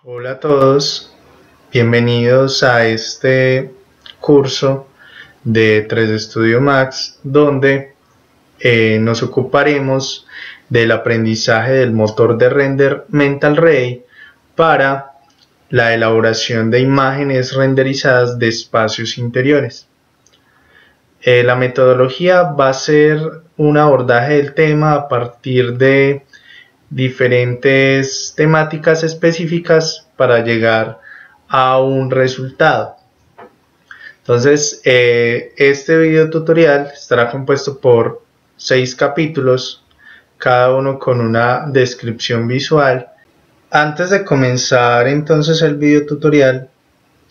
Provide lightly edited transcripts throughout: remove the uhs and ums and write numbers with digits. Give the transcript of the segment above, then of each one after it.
Hola a todos, bienvenidos a este curso de 3D Studio Max donde nos ocuparemos del aprendizaje del motor de render MentalRay para la elaboración de imágenes renderizadas de espacios interiores. La metodología va a ser un abordaje del tema a partir de diferentes temáticas específicas para llegar a un resultado. Entonces, este video tutorial estará compuesto por 6 capítulos, cada uno con una descripción visual. Antes de comenzar entonces el video tutorial,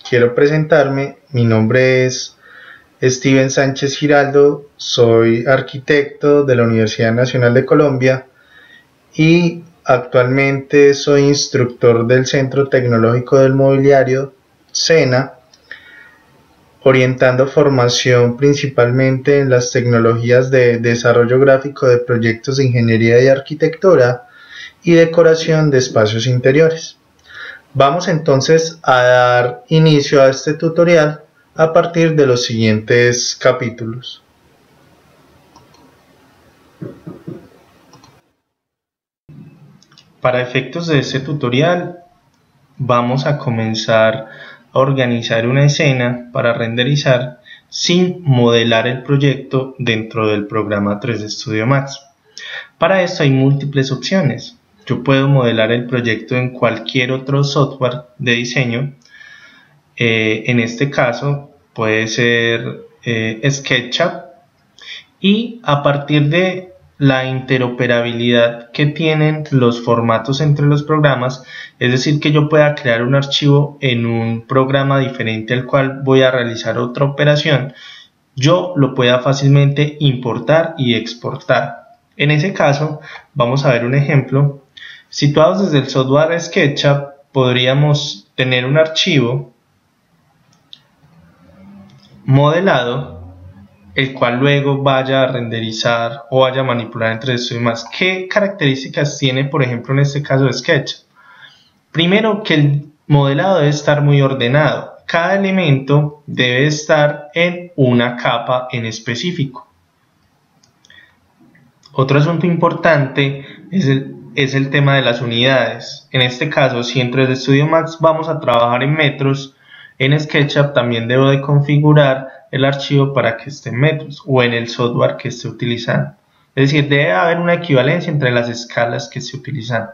quiero presentarme. Mi nombre es Steven Sánchez Giraldo, soy arquitecto de la Universidad Nacional de Colombia y actualmente soy instructor del Centro Tecnológico del Mobiliario, SENA, orientando formación principalmente en las tecnologías de desarrollo gráfico de proyectos de ingeniería y arquitectura y decoración de espacios interiores. Vamos entonces a dar inicio a este tutorial a partir de los siguientes capítulos. Para efectos de este tutorial vamos a comenzar a organizar una escena para renderizar sin modelar el proyecto dentro del programa 3D Studio Max. Para esto hay múltiples opciones. Yo puedo modelar el proyecto en cualquier otro software de diseño. En este caso puede ser SketchUp, y a partir de la interoperabilidad que tienen los formatos entre los programas, es decir, que yo pueda crear un archivo en un programa diferente al cual voy a realizar otra operación, yo lo pueda fácilmente importar y exportar. En ese caso vamos a ver un ejemplo. Situados desde el software SketchUp, podríamos tener un archivo modelado, el cual luego vaya a renderizar o vaya a manipular en 3D Studio Max. ¿Qué características tiene, por ejemplo, en este caso de Sketch? Primero, que el modelado debe estar muy ordenado. Cada elemento debe estar en una capa en específico. Otro asunto importante es el tema de las unidades. En este caso, si en 3D Studio Max vamos a trabajar en metros, en SketchUp también debo de configurar el archivo para que esté en metros o en el software que esté utilizando. Es decir, debe haber una equivalencia entre las escalas que esté utilizando.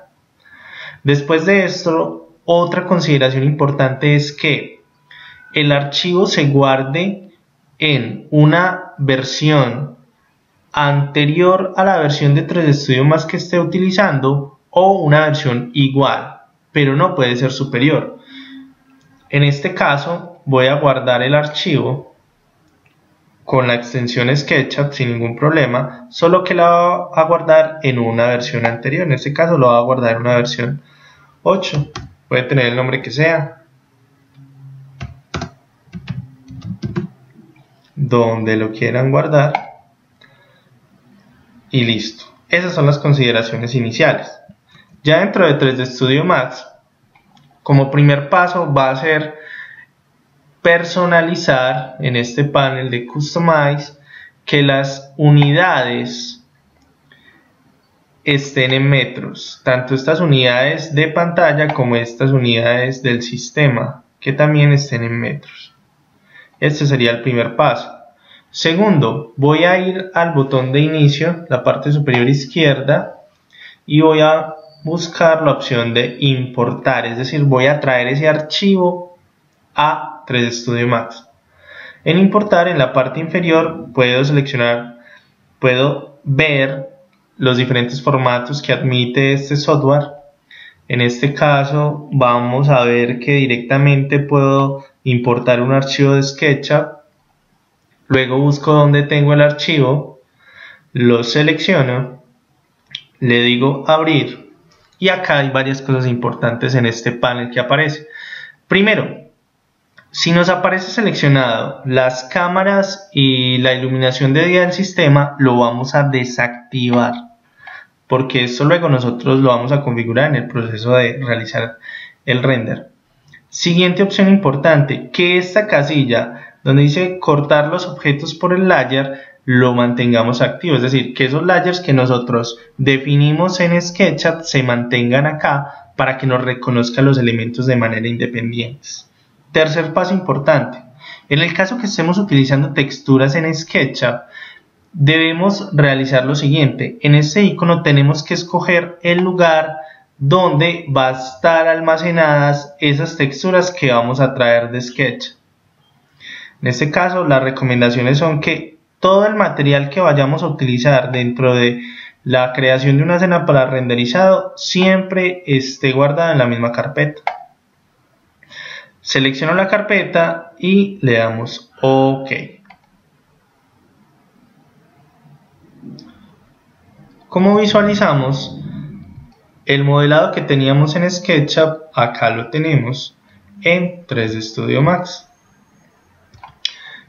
Después de esto, otra consideración importante es que el archivo se guarde en una versión anterior a la versión de 3D Studio Max que esté utilizando o una versión igual, pero no puede ser superior. En este caso voy a guardar el archivo con la extensión SketchUp sin ningún problema, solo que la voy a guardar en una versión anterior. En este caso lo voy a guardar en una versión 8, puede tener el nombre que sea, donde lo quieran guardar, y listo. Esas son las consideraciones iniciales. Ya dentro de 3D Studio Max, como primer paso va a ser personalizar en este panel de Customize que las unidades estén en metros, tanto estas unidades de pantalla como estas unidades del sistema, que también estén en metros. Este sería el primer paso. Segundo, voy a ir al botón de inicio, la parte superior izquierda, y voy a buscar la opción de importar, es decir, voy a traer ese archivo a 3D Studio Max. En importar, en la parte inferior puedo seleccionar, puedo ver los diferentes formatos que admite este software. En este caso vamos a ver que directamente puedo importar un archivo de SketchUp, luego busco donde tengo el archivo, lo selecciono, le digo abrir, y acá hay varias cosas importantes en este panel que aparece. Primero, si nos aparece seleccionado las cámaras y la iluminación de día del sistema, lo vamos a desactivar, porque esto luego nosotros lo vamos a configurar en el proceso de realizar el render. Siguiente opción importante, que esta casilla donde dice cortar los objetos por el layer lo mantengamos activo, es decir, que esos layers que nosotros definimos en SketchUp se mantengan acá para que nos reconozca los elementos de manera independiente. Tercer paso importante, en el caso que estemos utilizando texturas en SketchUp, debemos realizar lo siguiente. En este icono tenemos que escoger el lugar donde va a estar almacenadas esas texturas que vamos a traer de SketchUp. En este caso, las recomendaciones son que todo el material que vayamos a utilizar dentro de la creación de una escena para renderizado siempre esté guardada en la misma carpeta. Selecciono la carpeta y le damos OK. Como visualizamos, el modelado que teníamos en SketchUp, acá lo tenemos en 3D Studio Max.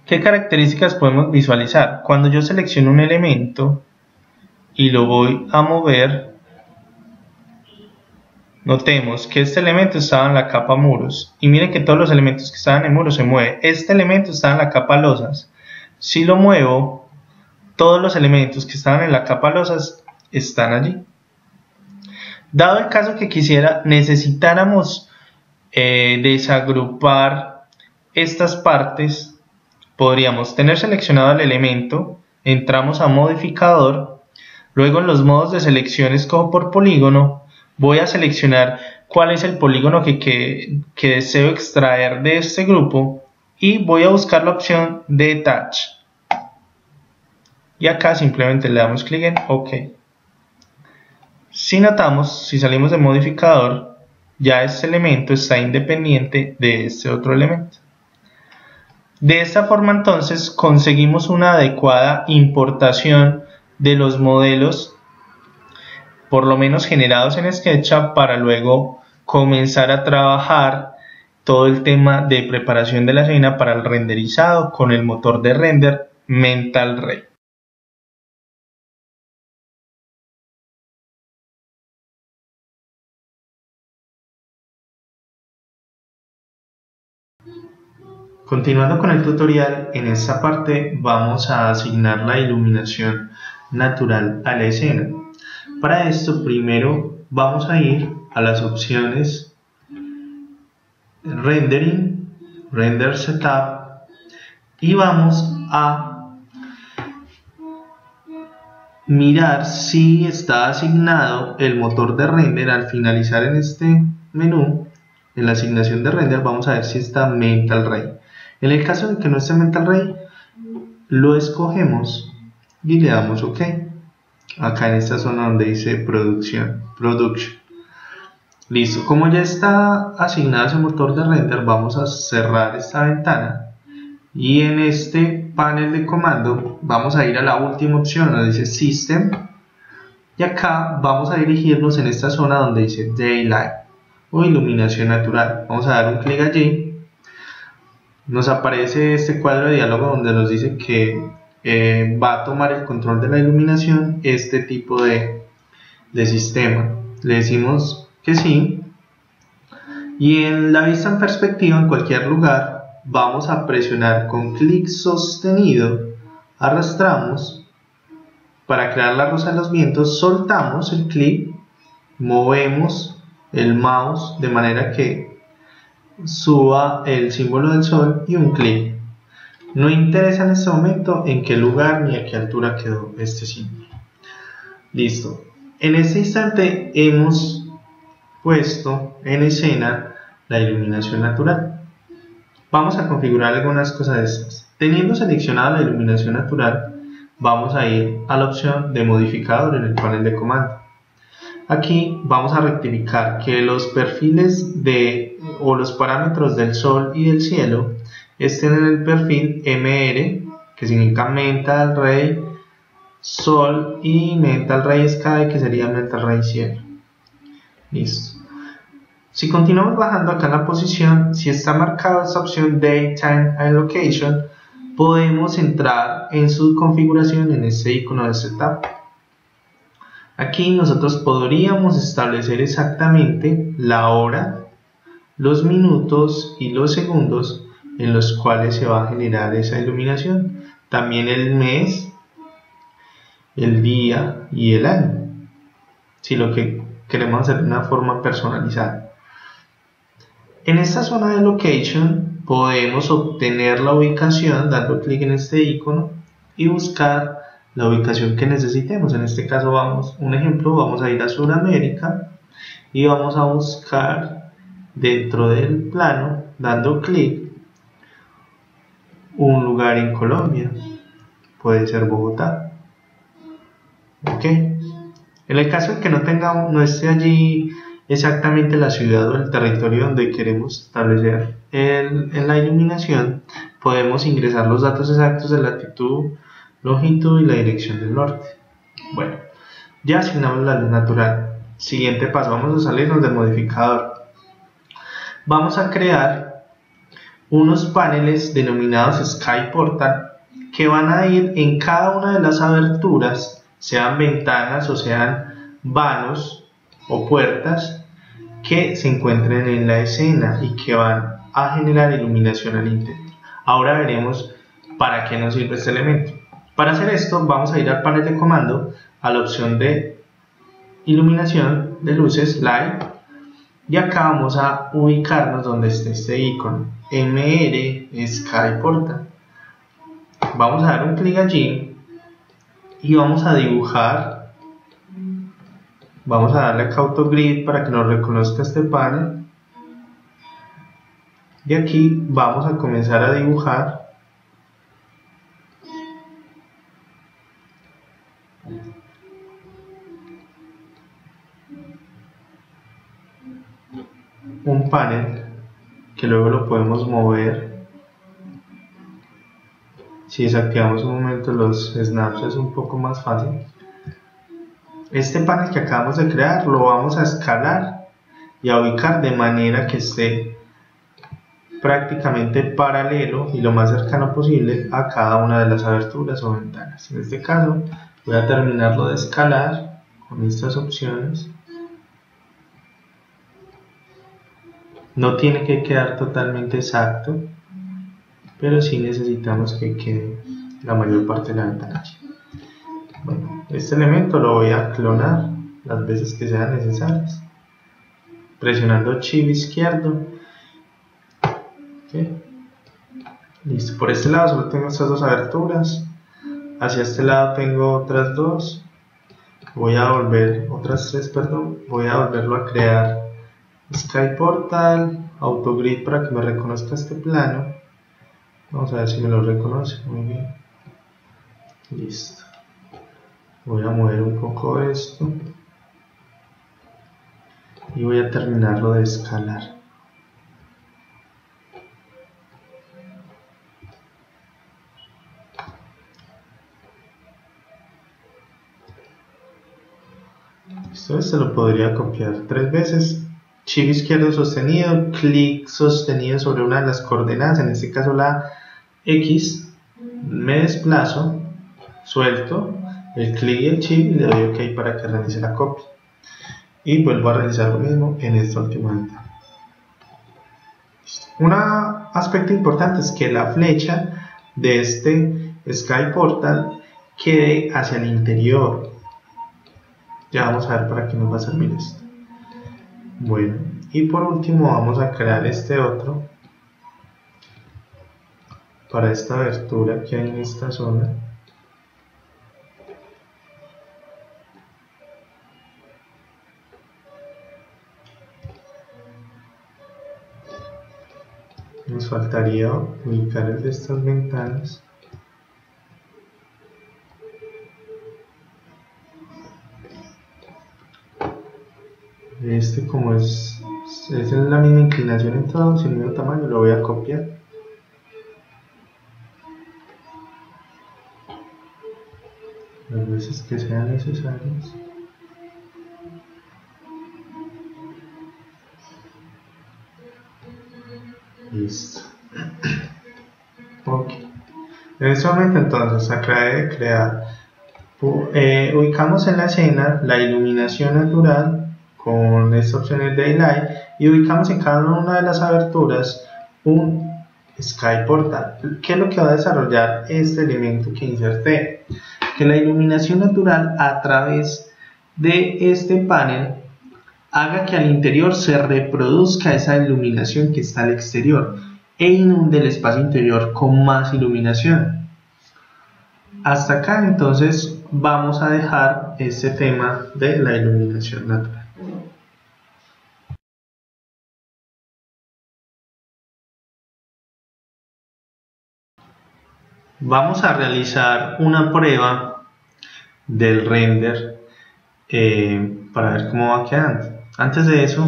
¿Qué características podemos visualizar? Cuando yo selecciono un elemento y lo voy a mover, notemos que este elemento estaba en la capa muros. Y miren que todos los elementos que estaban en muros se mueven. Este elemento está en la capa losas. Si lo muevo, todos los elementos que estaban en la capa losas están allí. Dado el caso que necesitáramos desagrupar estas partes, podríamos tener seleccionado el elemento, entramos a modificador, luego en los modos de selección escojo por polígono, voy a seleccionar cuál es el polígono que deseo extraer de este grupo y voy a buscar la opción Detach. Y acá simplemente le damos clic en OK. Si notamos, si salimos de modificador, ya este elemento está independiente de este otro elemento. De esta forma entonces conseguimos una adecuada importación de los modelos, por lo menos generados en SketchUp, para luego comenzar a trabajar todo el tema de preparación de la escena para el renderizado con el motor de render Mental Ray. Continuando con el tutorial, en esta parte vamos a asignar la iluminación natural a la escena. Para esto primero vamos a ir a las opciones Rendering, Render Setup y vamos a mirar si está asignado el motor de render. Al finalizar en este menú, en la asignación de render, vamos a ver si está Mental Ray. En el caso de que no esté Mental Ray, lo escogemos y le damos OK. Acá en esta zona donde dice Production. Listo. Como ya está asignado ese motor de render, vamos a cerrar esta ventana. Y en este panel de comando vamos a ir a la última opción donde dice System. Y acá vamos a dirigirnos en esta zona donde dice Daylight o iluminación natural. Vamos a dar un clic allí. Nos aparece este cuadro de diálogo donde nos dice que va a tomar el control de la iluminación este tipo de sistema. Le decimos que sí. Y en la vista en perspectiva, en cualquier lugar, vamos a presionar con clic sostenido, arrastramos para crear la rosa de los vientos, soltamos el clic, movemos el mouse de manera que suba el símbolo del sol y un clic. No interesa en este momento en qué lugar ni a qué altura quedó este símbolo. Listo. En este instante hemos puesto en escena la iluminación natural. Vamos a configurar algunas cosas de estas. Teniendo seleccionada la iluminación natural, vamos a ir a la opción de modificador en el panel de comando. Aquí vamos a rectificar que los perfiles o los parámetros del sol y del cielo estén en el perfil MR, que significa Mental Ray Sol, y Mental Ray Sky, que sería Mental Ray Cielo. Listo. Si continuamos bajando acá en la posición, si está marcada esta opción Daytime and Location, podemos entrar en su configuración en este icono de Setup. Aquí nosotros podríamos establecer exactamente la hora los minutos y los segundos en los cuales se va a generar esa iluminación. También el mes, el día y el año, si lo que queremos hacer de una forma personalizada. En esta zona de Location podemos obtener la ubicación dando clic en este icono y buscar la ubicación que necesitemos. En este caso un ejemplo, vamos a ir a Sudamérica y vamos a buscar dentro del plano, dando clic, un lugar en Colombia. Puede ser Bogotá. Ok. En el caso de que no esté allí exactamente la ciudad o el territorio donde queremos establecer en la iluminación, podemos ingresar los datos exactos de latitud, longitud y la dirección del norte. Bueno, ya asignamos la luz natural. Siguiente paso, vamos a salirnos del modificador. Vamos a crear unos paneles denominados Sky Portal que van a ir en cada una de las aberturas, sean ventanas o sean vanos o puertas, que se encuentren en la escena y que van a generar iluminación al interior. Ahora veremos para qué nos sirve este elemento. Para hacer esto vamos a ir al panel de comando, a la opción de iluminación de luces, Light, y acá vamos a ubicarnos donde esté este icono, MR Sky Portal. Vamos a dar un clic allí y vamos a dibujar. Vamos a darle acá Auto Grid para que nos reconozca este panel. Y aquí vamos a comenzar a dibujar un panel que luego lo podemos mover. Si desactivamos un momento los snaps es un poco más fácil. Este panel que acabamos de crear lo vamos a escalar y a ubicar de manera que esté prácticamente paralelo y lo más cercano posible a cada una de las aberturas o ventanas. En este caso voy a terminarlo de escalar con estas opciones. No tiene que quedar totalmente exacto, pero sí necesitamos que quede la mayor parte de la ventana. Bueno, este elemento lo voy a clonar las veces que sean necesarias, presionando Shift izquierdo. Okay. Listo, por este lado solo tengo estas dos aberturas, hacia este lado tengo otras dos, otras tres, perdón. Voy a volverlo a crear Sky Portal, Auto Grid para que me reconozca este plano. Vamos a ver si me lo reconoce. Muy bien. Listo. Voy a mover un poco esto y voy a terminarlo de escalar. Esto lo podría copiar 3 veces. Shift izquierdo sostenido, clic sostenido sobre una de las coordenadas, en este caso la X, me desplazo, suelto el clic y el Shift y le doy OK para que realice la copia. Y vuelvo a realizar lo mismo en esta última ventana. Un aspecto importante es que la flecha de este Sky Portal quede hacia el interior. Ya vamos a ver para qué nos va a servir esto. Bueno, y por último vamos a crear este otro para esta abertura que hay en esta zona. Nos faltaría ubicar el de estas ventanas. Este, como es la misma inclinación en todos, el mismo tamaño, lo voy a copiar. Las veces que sean necesarias. Listo. Ok. En este momento entonces acabé de crear, ubicamos en la escena la iluminación natural con esta opción de Daylight y ubicamos en cada una de las aberturas un Sky Portal. ¿Qué es lo que va a desarrollar este elemento que inserté? Que la iluminación natural a través de este panel haga que al interior se reproduzca esa iluminación que está al exterior e inunde el espacio interior con más iluminación. Hasta acá entonces vamos a dejar este tema de la iluminación natural. Vamos a realizar una prueba del render para ver cómo va quedando. Antes de eso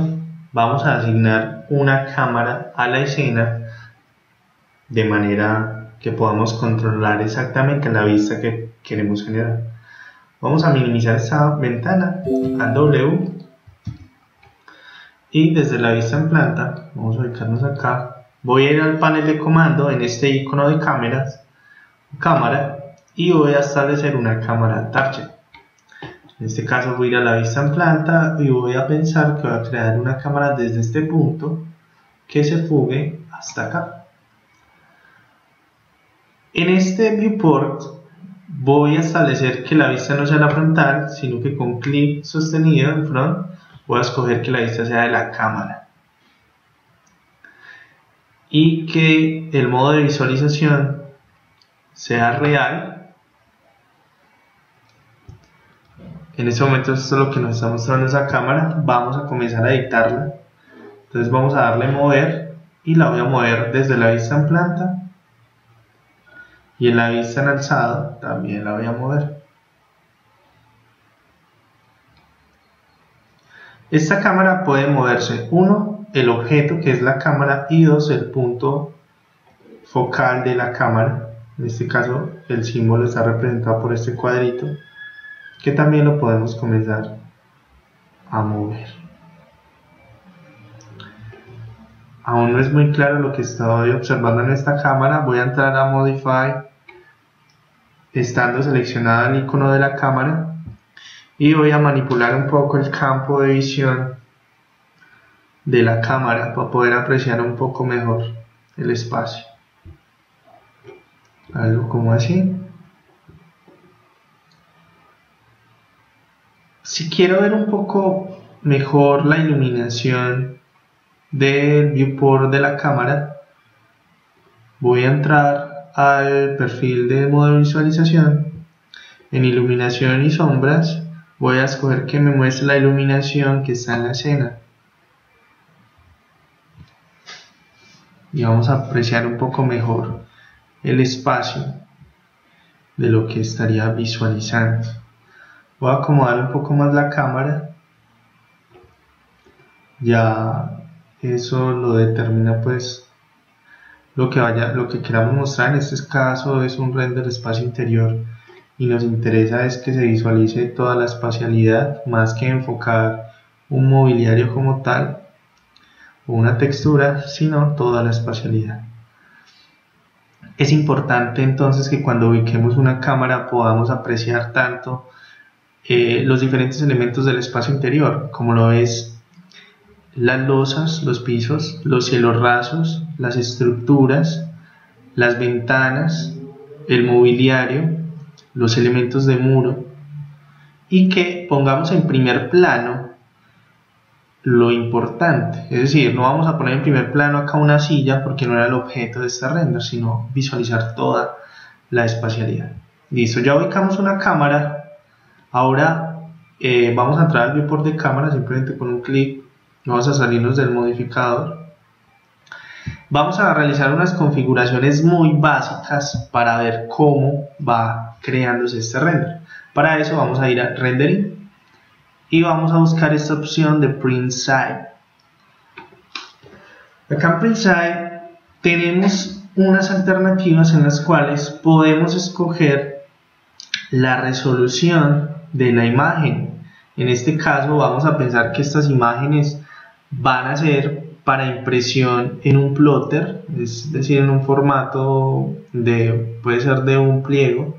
vamos a asignar una cámara a la escena de manera que podamos controlar exactamente la vista que queremos generar. Vamos a minimizar esta ventana al W y desde la vista en planta vamos a ubicarnos acá. Voy a ir al panel de comando en este icono de cámara y voy a establecer una cámara target. En este caso voy a ir a la vista en planta y voy a pensar que voy a crear una cámara desde este punto que se fugue hasta acá. En este viewport voy a establecer que la vista no sea la frontal, sino que con clic sostenido en front voy a escoger que la vista sea de la cámara y que el modo de visualización sea real. En este momento esto es lo que nos está mostrando esa cámara. Vamos a comenzar a editarla. Entonces vamos a darle mover y la voy a mover desde la vista en planta y en la vista en alzado también la voy a mover. Esta cámara puede moverse, 1, el objeto que es la cámara, y 2, el punto focal de la cámara. En este caso el símbolo está representado por este cuadrito, que también lo podemos comenzar a mover. Aún no es muy claro lo que estoy observando en esta cámara. Voy a entrar a Modify, estando seleccionado el icono de la cámara, y voy a manipular un poco el campo de visión de la cámara para poder apreciar un poco mejor el espacio. Algo como así. Si quiero ver un poco mejor la iluminación del viewport de la cámara, voy a entrar al perfil de modo de visualización. En iluminación y sombras voy a escoger que me muestre la iluminación que está en la escena y vamos a apreciar un poco mejor el espacio de lo que estaría visualizando. Voy a acomodar un poco más la cámara. Ya eso lo determina pues lo que queramos mostrar. En este caso es un render de espacio interior y nos interesa es que se visualice toda la espacialidad más que enfocar un mobiliario como tal o una textura, sino toda la espacialidad. Es importante entonces que cuando ubiquemos una cámara podamos apreciar tanto los diferentes elementos del espacio interior, como lo es las losas, los pisos, los cielos rasos, las estructuras, las ventanas, el mobiliario, los elementos de muro, y que pongamos en primer plano lo importante. Es decir, no vamos a poner en primer plano acá una silla porque no era el objeto de este render, sino visualizar toda la espacialidad. Listo, ya ubicamos una cámara. Ahora vamos a entrar al viewport de cámara simplemente con un clic. Vamos a salirnos del modificador. Vamos a realizar unas configuraciones muy básicas para ver cómo va creándose este render. Para eso vamos a ir a Rendering y vamos a buscar esta opción de Print Side. Acá en Print Side tenemos unas alternativas en las cuales podemos escoger la resolución de la imagen. En este caso vamos a pensar que estas imágenes van a ser para impresión en un plotter, es decir, en un formato puede ser de un pliego.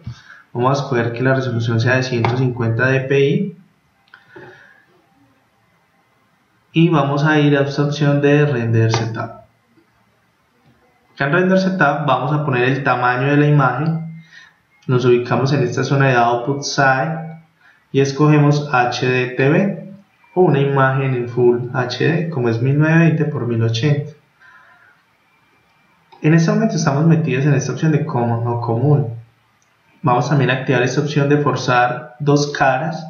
Vamos a escoger que la resolución sea de 150 dpi y vamos a ir a esta opción de Render Setup. Acá en Render Setup vamos a poner el tamaño de la imagen, nos ubicamos en esta zona de Output Side y escogemos HDTV o una imagen en Full HD como es 1920 x 1080. En este momento estamos metidos en esta opción de Common o común. Vamos también a activar esta opción de forzar dos caras.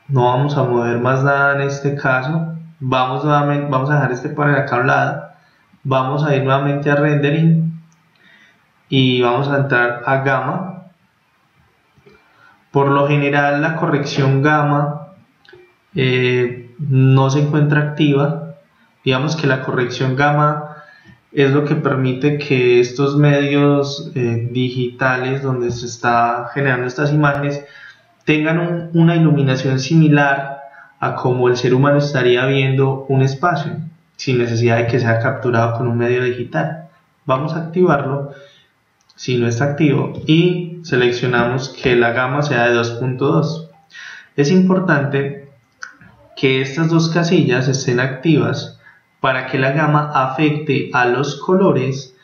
No vamos a mover más nada en este caso. Vamos a dejar este panel acá a un lado. Vamos a ir nuevamente a Rendering y vamos a entrar a Gamma. Por lo general la corrección Gamma no se encuentra activa. Digamos que la corrección Gamma es lo que permite que estos medios digitales donde se está generando estas imágenes tengan una iluminación similar a como el ser humano estaría viendo un espacio, sin necesidad de que sea capturado con un medio digital. Vamos a activarlo si no está activo y seleccionamos que la gama sea de 2.2. Es importante que estas dos casillas estén activas para que la gama afecte a los colores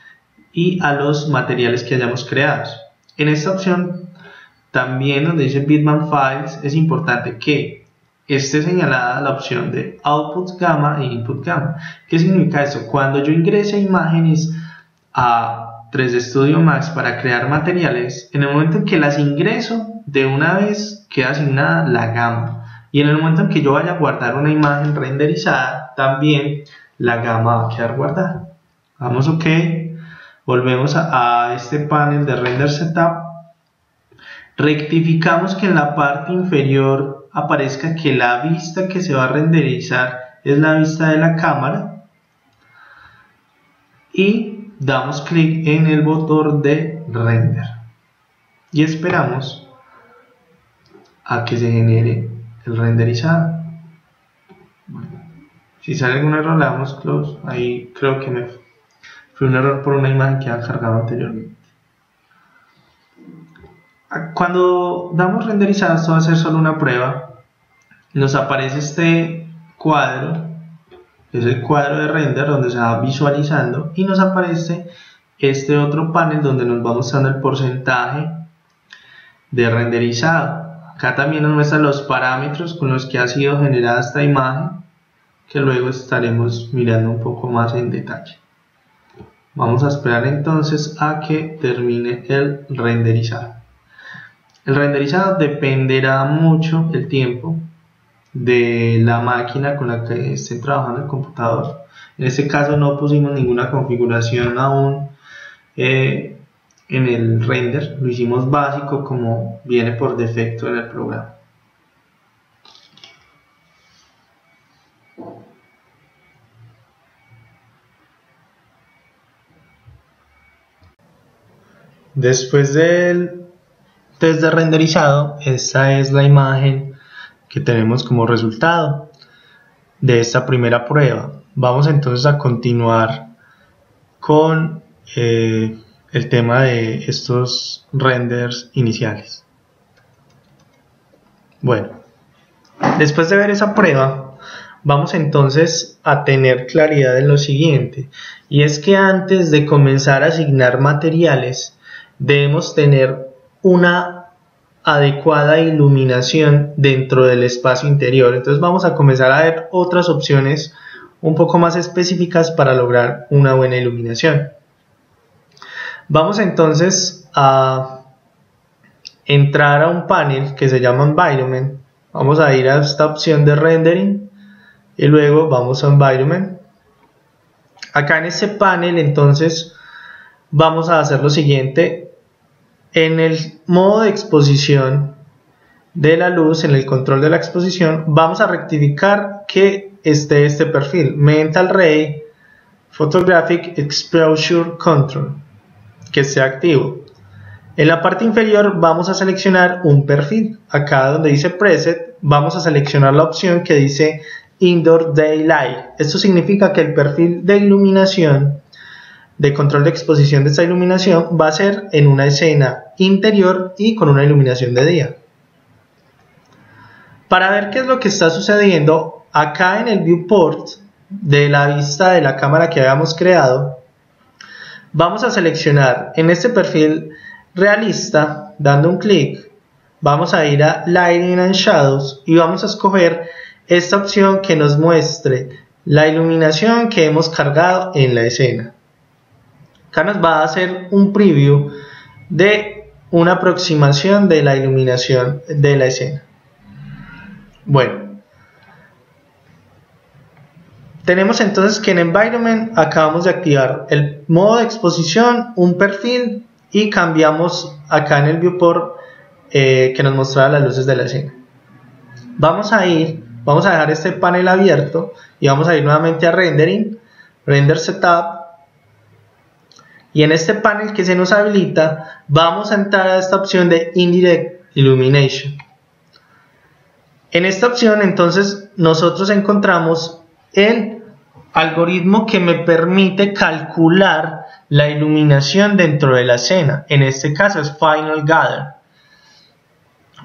y a los materiales que hayamos creado. En esta opción también donde dice Bitmap Files es importante que esté señalada la opción de Output Gamma e Input Gamma. ¿Qué significa esto? Cuando yo ingrese imágenes a 3D Studio Max para crear materiales, en el momento en que las ingreso, de una vez queda asignada la gama. Y en el momento en que yo vaya a guardar una imagen renderizada, también la gama va a quedar guardada. Vamos OK. Volvemos a este panel de Render Setup. Rectificamos que en la parte inferior aparezca que la vista que se va a renderizar es la vista de la cámara y damos clic en el botón de render y esperamos a que se genere el renderizado. Bueno, si sale algún error le damos close. Ahí creo que fue un error por una imagen que había cargado anteriormente. Cuando damos renderizado, esto va a ser solo una prueba, nos aparece este cuadro, que es el cuadro de render donde se va visualizando, y nos aparece este otro panel donde nos va mostrando el porcentaje de renderizado. Acá también nos muestra los parámetros con los que ha sido generada esta imagen, que luego estaremos mirando un poco más en detalle. Vamos a esperar entonces a que termine el renderizado. El renderizado dependerá mucho el tiempo de la máquina con la que estén trabajando el computador. En este caso no pusimos ninguna configuración aún en el render, lo hicimos básico como viene por defecto en el programa. Después del test de renderizado, esta es la imagen que tenemos como resultado de esta primera prueba. Vamos entonces a continuar con el tema de estos renders iniciales. Bueno, después de ver esa prueba, vamos entonces a tener claridad en lo siguiente, y es que antes de comenzar a asignar materiales debemos tener una adecuada iluminación dentro del espacio interior. Entonces vamos a comenzar a ver otras opciones un poco más específicas para lograr una buena iluminación. Vamos entonces a entrar a un panel que se llama Environment. Vamos a ir a esta opción de Rendering y luego vamos a Environment. Acá en este panel entonces vamos a hacer lo siguiente. En el modo de exposición de la luz, en el control de la exposición, vamos a rectificar que esté este perfil, Mental Ray Photographic Exposure Control, que esté activo. En la parte inferior vamos a seleccionar un perfil. Acá donde dice Preset, vamos a seleccionar la opción que dice Indoor Daylight. Esto significa que el perfil de iluminación, de control de exposición de esta iluminación, va a ser en una escena interior y con una iluminación de día. Para ver qué es lo que está sucediendo, acá en el viewport de la vista de la cámara que habíamos creado, vamos a seleccionar en este perfil realista, dando un clic, vamos a ir a Lighting and Shadows y vamos a escoger esta opción que nos muestre la iluminación que hemos cargado en la escena. Acá nos va a hacer un preview de una aproximación de la iluminación de la escena. Bueno, tenemos entonces que en Environment acabamos de activar el modo de exposición, un perfil, y cambiamos acá en el viewport que nos mostraba las luces de la escena. Vamos a dejar este panel abierto y vamos a ir nuevamente a Rendering, Render Setup, y en este panel que se nos habilita vamos a entrar a esta opción de Indirect Illumination. En esta opción entonces nosotros encontramos el algoritmo que me permite calcular la iluminación dentro de la escena. En este caso es Final Gather.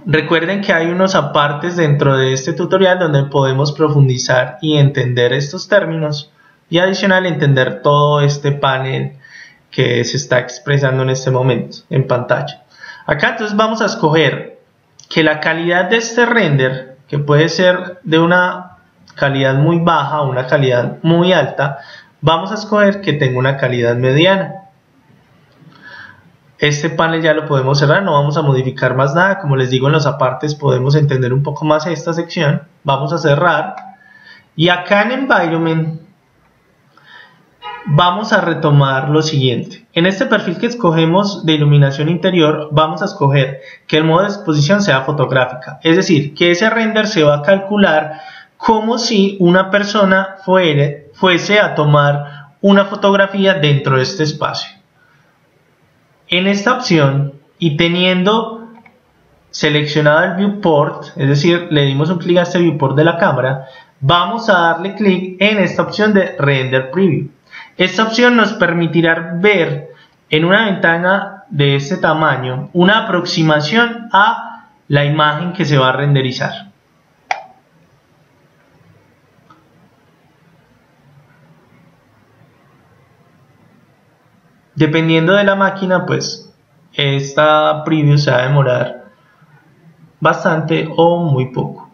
Recuerden que hay unos apartes dentro de este tutorial donde podemos profundizar y entender estos términos y adicional entender todo este panel que se está expresando en este momento en pantalla. Acá entonces vamos a escoger que la calidad de este render, que puede ser de una calidad muy baja o una calidad muy alta, vamos a escoger que tenga una calidad mediana. Este panel ya lo podemos cerrar, no vamos a modificar más nada. Como les digo, en los apartes podemos entender un poco más esta sección. Vamos a cerrar y acá en Environment vamos a retomar lo siguiente. En este perfil que escogemos de iluminación interior vamos a escoger que el modo de exposición sea fotográfica, es decir, que ese render se va a calcular como si una persona fuese a tomar una fotografía dentro de este espacio. En esta opción y teniendo seleccionado el viewport, es decir, le dimos un clic a este viewport de la cámara, vamos a darle clic en esta opción de Render Preview. Esta opción nos permitirá ver en una ventana de este tamaño una aproximación a la imagen que se va a renderizar. Dependiendo de la máquina, pues esta preview se va a demorar bastante o muy poco.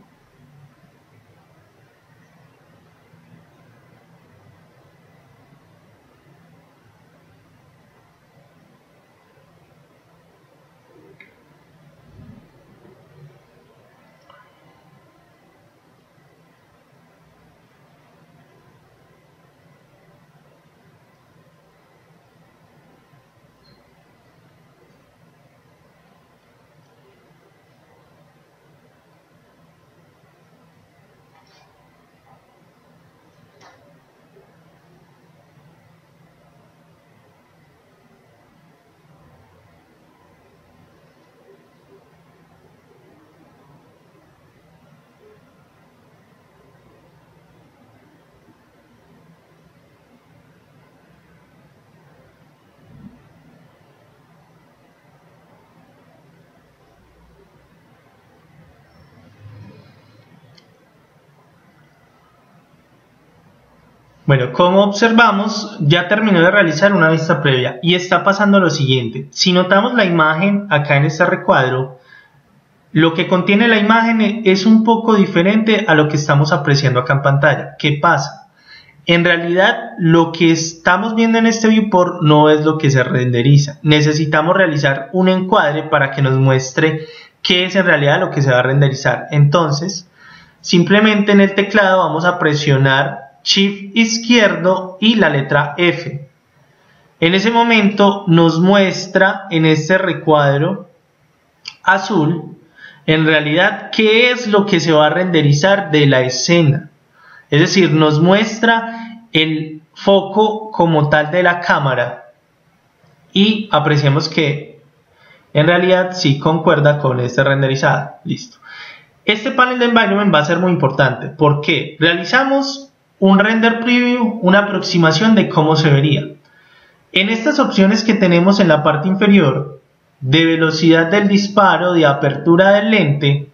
Bueno, como observamos, ya terminó de realizar una vista previa y está pasando lo siguiente. Si notamos la imagen acá en este recuadro, lo que contiene la imagen es un poco diferente a lo que estamos apreciando acá en pantalla. ¿Qué pasa? En realidad, lo que estamos viendo en este viewport no es lo que se renderiza. Necesitamos realizar un encuadre para que nos muestre qué es en realidad lo que se va a renderizar. Entonces, simplemente en el teclado vamos a presionar Shift izquierdo y la letra F. En ese momento nos muestra en este recuadro azul en realidad qué es lo que se va a renderizar de la escena. Es decir, nos muestra el foco como tal de la cámara y apreciamos que en realidad sí concuerda con este renderizado. Listo. Este panel de Environment va a ser muy importante porque realizamos un render preview, una aproximación de cómo se vería. En estas opciones que tenemos en la parte inferior, de velocidad del disparo, de apertura del lente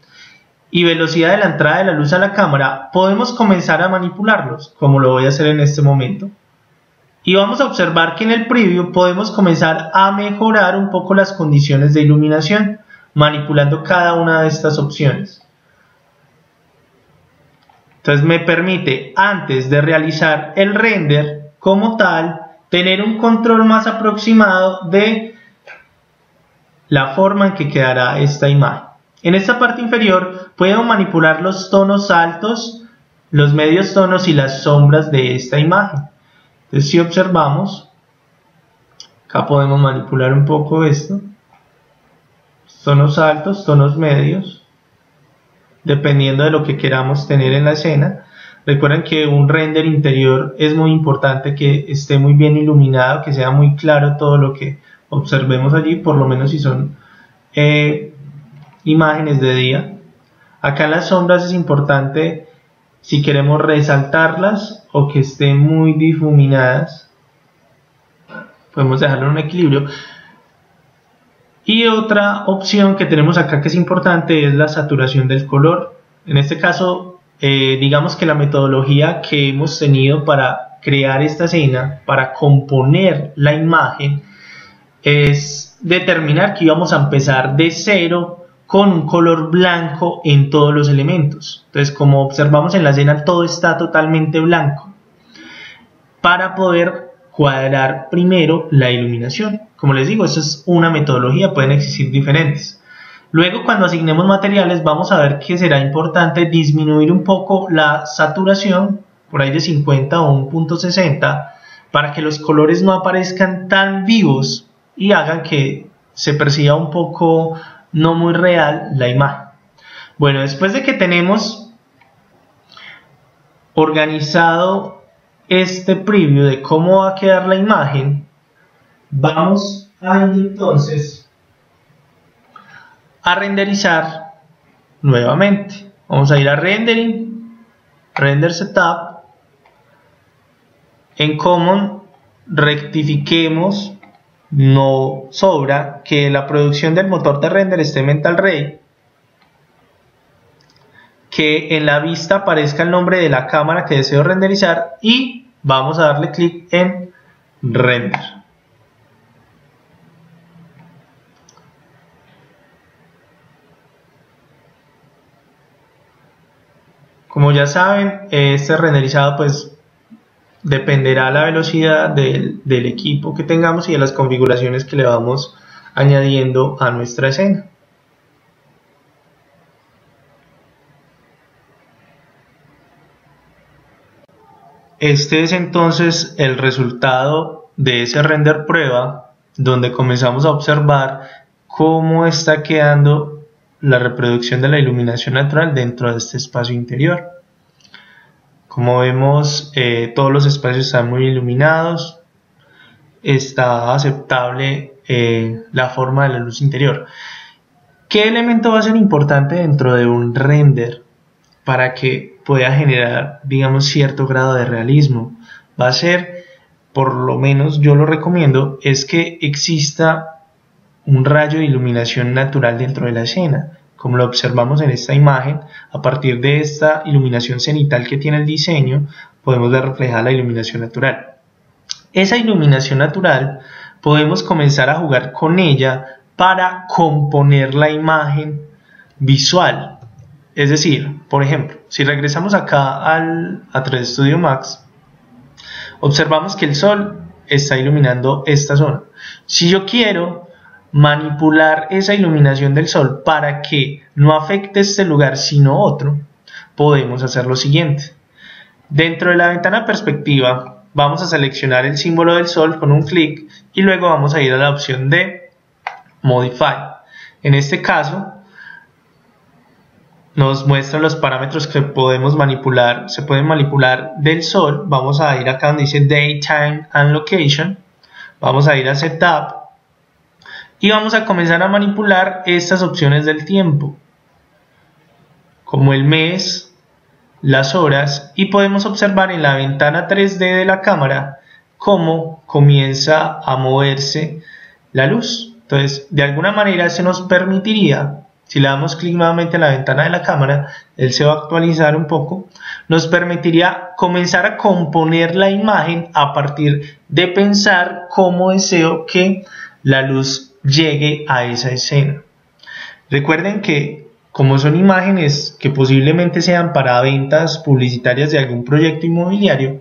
y velocidad de la entrada de la luz a la cámara, podemos comenzar a manipularlos, como lo voy a hacer en este momento. Y vamos a observar que en el preview podemos comenzar a mejorar un poco las condiciones de iluminación, manipulando cada una de estas opciones. Entonces me permite, antes de realizar el render como tal, tener un control más aproximado de la forma en que quedará esta imagen. En esta parte inferior podemos manipular los tonos altos, los medios tonos y las sombras de esta imagen. Entonces si observamos, acá podemos manipular un poco esto, tonos altos, tonos medios, dependiendo de lo que queramos tener en la escena. Recuerden que un render interior es muy importante que esté muy bien iluminado, que sea muy claro todo lo que observemos allí, por lo menos si son imágenes de día. Acá en las sombras es importante si queremos resaltarlas o que estén muy difuminadas, podemos dejarlo en un equilibrio. Y otra opción que tenemos acá que es importante es la saturación del color. En este caso, digamos que la metodología que hemos tenido para crear esta escena, para componer la imagen, es determinar que íbamos a empezar de cero con un color blanco en todos los elementos. Entonces, como observamos en la escena, todo está totalmente blanco para poder cuadrar primero la iluminación. Como les digo, esta es una metodología, pueden existir diferentes. Luego, cuando asignemos materiales, vamos a ver que será importante disminuir un poco la saturación, por ahí de 50 o un punto 60, para que los colores no aparezcan tan vivos y hagan que se perciba un poco no muy real la imagen. Bueno, después de que tenemos organizado este preview de cómo va a quedar la imagen, vamos a ir entonces a renderizar nuevamente. Vamos a ir a Rendering, Render Setup, en Common rectifiquemos, no sobra que la producción del motor de render esté en Mental Ray, que en la vista aparezca el nombre de la cámara que deseo renderizar y vamos a darle clic en Render. Como ya saben, este renderizado pues dependerá la velocidad del equipo que tengamos y de las configuraciones que le vamos añadiendo a nuestra escena. Este es entonces el resultado de ese render prueba, donde comenzamos a observar cómo está quedando la reproducción de la iluminación natural dentro de este espacio interior. Como vemos, todos los espacios están muy iluminados, está aceptable la forma de la luz interior. ¿Qué elemento va a ser importante dentro de un render para que pueda generar, digamos, cierto grado de realismo? Va a ser, por lo menos yo lo recomiendo, es que exista un rayo de iluminación natural dentro de la escena. Como lo observamos en esta imagen, a partir de esta iluminación cenital que tiene el diseño, podemos ver reflejada la iluminación natural. Esa iluminación natural podemos comenzar a jugar con ella para componer la imagen visual. Es decir, por ejemplo, si regresamos acá a 3D Studio Max, observamos que el sol está iluminando esta zona. Si yo quiero manipular esa iluminación del sol para que no afecte este lugar sino otro, podemos hacer lo siguiente. Dentro de la ventana perspectiva vamos a seleccionar el símbolo del sol con un clic y luego vamos a ir a la opción de Modify. En este caso nos muestran los parámetros que podemos manipular, se pueden manipular del sol. Vamos a ir acá donde dice Daytime and Location, vamos a ir a Setup y vamos a comenzar a manipular estas opciones del tiempo, como el mes, las horas, y podemos observar en la ventana 3D de la cámara cómo comienza a moverse la luz. Entonces, de alguna manera se nos permitiría si le damos clic nuevamente a la ventana de la cámara, él se va a actualizar un poco, nos permitiría comenzar a componer la imagen a partir de pensar cómo deseo que la luz llegue a esa escena. Recuerden que como son imágenes que posiblemente sean para ventas publicitarias de algún proyecto inmobiliario,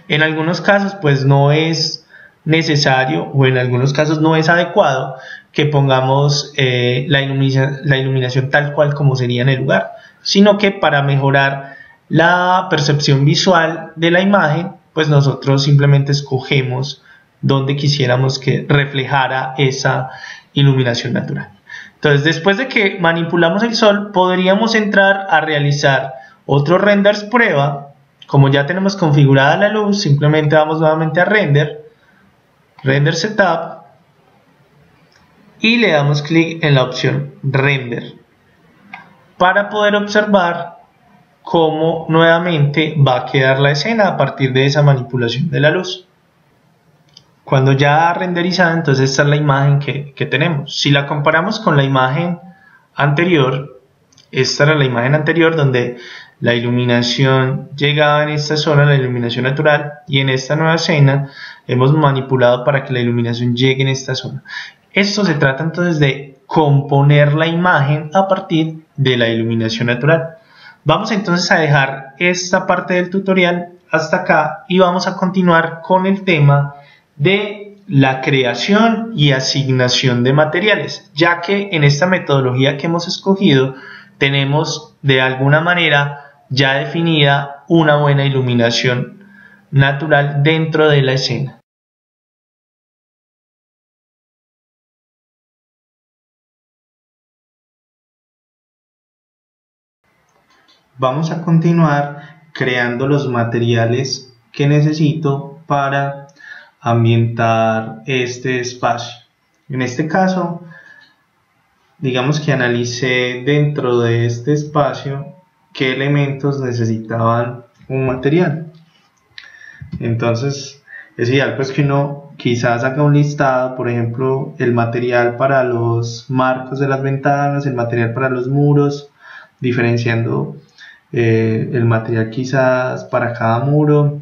en algunos casos pues no es necesario o en algunos casos no es adecuado que pongamos la iluminación tal cual como sería en el lugar, sino que para mejorar la percepción visual de la imagen, pues nosotros simplemente escogemos donde quisiéramos que reflejara esa iluminación natural. Entonces, después de que manipulamos el sol, podríamos entrar a realizar otros renders prueba. Como ya tenemos configurada la luz, simplemente vamos nuevamente a Render Setup, y le damos clic en la opción Render para poder observar cómo nuevamente va a quedar la escena a partir de esa manipulación de la luz. Cuando ya renderizada, entonces esta es la imagen que tenemos. Si la comparamos con la imagen anterior, esta era la imagen anterior donde la iluminación llegaba en esta zona, la iluminación natural, y en esta nueva escena hemos manipulado para que la iluminación llegue en esta zona. Esto se trata entonces de componer la imagen a partir de la iluminación natural. Vamos entonces a dejar esta parte del tutorial hasta acá y vamos a continuar con el tema de la creación y asignación de materiales, ya que en esta metodología que hemos escogido tenemos de alguna manera ya definida una buena iluminación natural dentro de la escena. Vamos a continuar creando los materiales que necesito para ambientar este espacio. En este caso, digamos que analicé dentro de este espacio qué elementos necesitaban un material. Entonces es ideal pues que uno quizás haga un listado, por ejemplo, el material para los marcos de las ventanas, el material para los muros, diferenciando el material quizás para cada muro,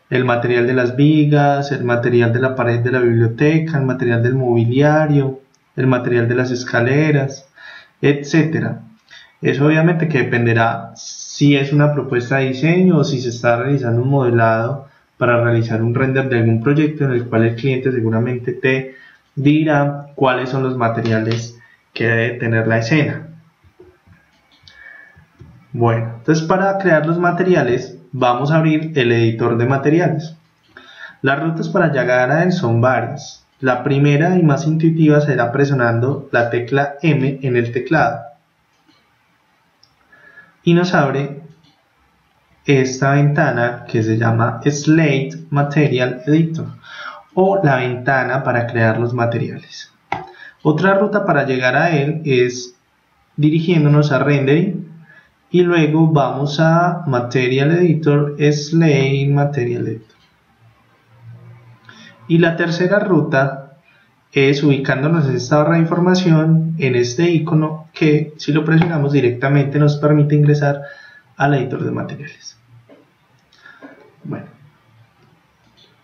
el material de las vigas, el material de la pared de la biblioteca, el material del mobiliario, el material de las escaleras, etcétera. Eso obviamente que dependerá si es una propuesta de diseño o si se está realizando un modelado para realizar un render de algún proyecto en el cual el cliente seguramente te dirá cuáles son los materiales que debe tener la escena. Bueno, entonces para crear los materiales vamos a abrir el editor de materiales. Las rutas para llegar a él son varias. La primera y más intuitiva será presionando la tecla M en el teclado y nos abre esta ventana que se llama Slate Material Editor o la ventana para crear los materiales. Otra ruta para llegar a él es dirigiéndonos a Rendering y luego vamos a Material Editor, Slate Material Editor. Y la tercera ruta es ubicándonos en esta barra de información en este icono que si lo presionamos directamente nos permite ingresar al editor de materiales. Bueno,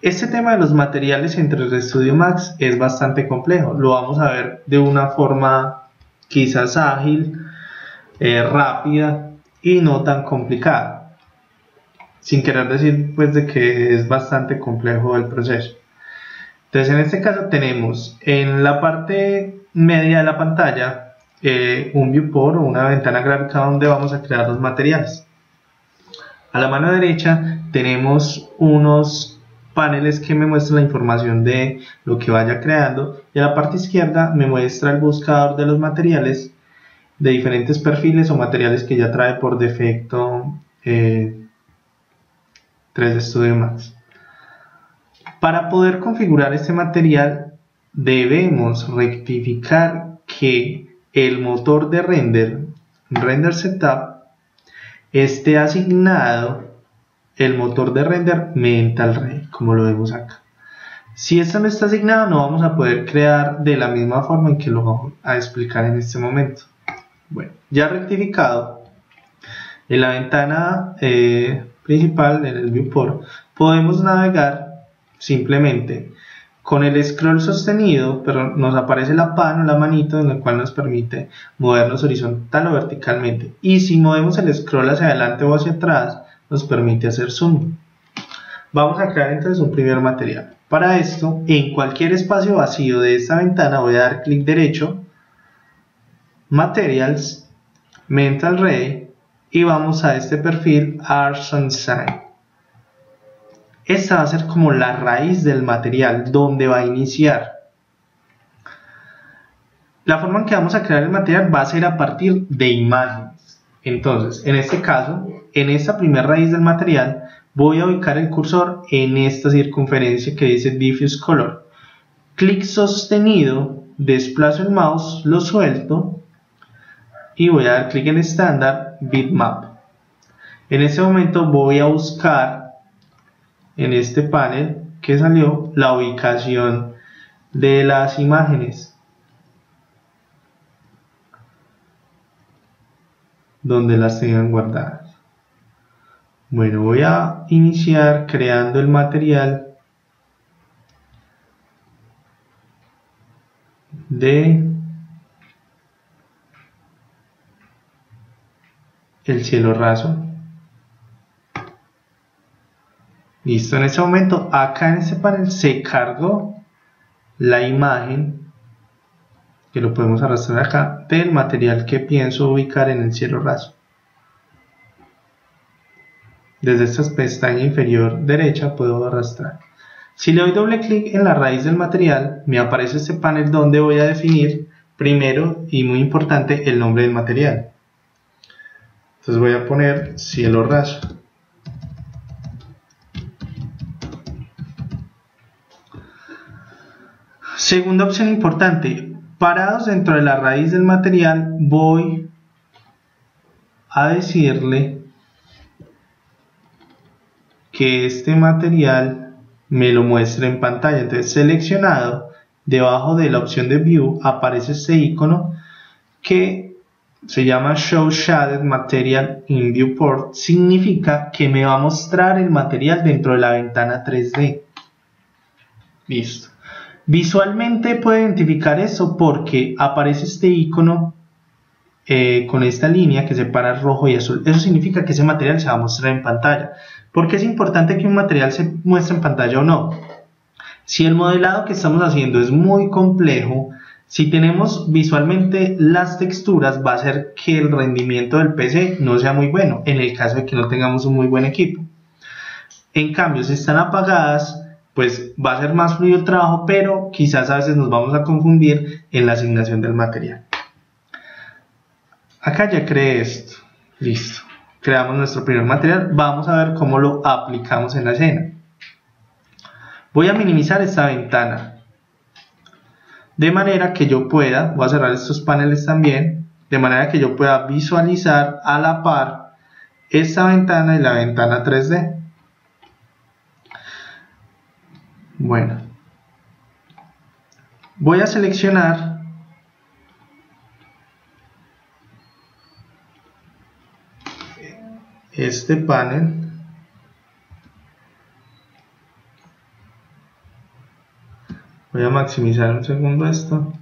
este tema de los materiales en 3D Studio Max es bastante complejo. Lo vamos a ver de una forma quizás ágil, rápida y no tan complicada, sin querer decir pues de que es bastante complejo el proceso. Entonces en este caso tenemos en la parte media de la pantalla un viewport o una ventana gráfica donde vamos a crear los materiales. A la mano derecha tenemos unos paneles que me muestran la información de lo que vaya creando y a la parte izquierda me muestra el buscador de los materiales de diferentes perfiles o materiales que ya trae por defecto 3D Studio Max. Para poder configurar este material debemos rectificar que el motor de Render Setup, esté asignado el motor de render Mental Ray, como lo vemos acá. Si esto no está asignado, no vamos a poder crear de la misma forma en que lo vamos a explicar en este momento. Bueno, ya rectificado, en la ventana principal, en el viewport, podemos navegar simplemente con el scroll sostenido, pero nos aparece la manito, en la cual nos permite movernos horizontal o verticalmente. Y si movemos el scroll hacia adelante o hacia atrás, nos permite hacer zoom. Vamos a crear entonces un primer material. Para esto, en cualquier espacio vacío de esta ventana voy a dar clic derecho, Materials, Mental Ray, y vamos a este perfil Arts and Design. Esta va a ser como la raíz del material, donde va a iniciar. La forma en que vamos a crear el material va a ser a partir de imágenes. Entonces, en este caso, en esta primera raíz del material, voy a ubicar el cursor en esta circunferencia que dice Diffuse Color. Clic sostenido, desplazo el mouse, lo suelto y voy a dar clic en estándar, Bitmap. En este momento voy a buscar en este panel que salió la ubicación de las imágenes, donde las tengan guardadas. Bueno, voy a iniciar creando el material de el cielo raso. Listo, en este momento acá en este panel se cargó la imagen, que lo podemos arrastrar acá, del material que pienso ubicar en el cielo raso. Desde esta pestaña inferior derecha puedo arrastrar. Si le doy doble clic en la raíz del material, me aparece este panel donde voy a definir primero y muy importante el nombre del material. Entonces voy a poner cielo raso. Segunda opción importante, parados dentro de la raíz del material, voy a decirle que este material me lo muestre en pantalla. Entonces, seleccionado, debajo de la opción de View aparece este icono que se llama Show Shaded Material in Viewport. Significa que me va a mostrar el material dentro de la ventana 3D. Listo. Visualmente puedo identificar eso porque aparece este icono con esta línea que separa rojo y azul. Eso significa que ese material se va a mostrar en pantalla. ¿Por qué es importante que un material se muestre en pantalla o no? Si el modelado que estamos haciendo es muy complejo, si tenemos visualmente las texturas, va a hacer que el rendimiento del PC no sea muy bueno, en el caso de que no tengamos un muy buen equipo. En cambio, si están apagadas, pues va a ser más fluido el trabajo, pero quizás a veces nos vamos a confundir en la asignación del material. Acá ya creé esto. Listo. Creamos nuestro primer material. Vamos a ver cómo lo aplicamos en la escena. Voy a minimizar esta ventana, de manera que yo pueda, voy a cerrar estos paneles también, de manera que yo pueda visualizar a la par esta ventana y la ventana 3D. Bueno, voy a seleccionar este panel, voy a maximizar un segundo esto.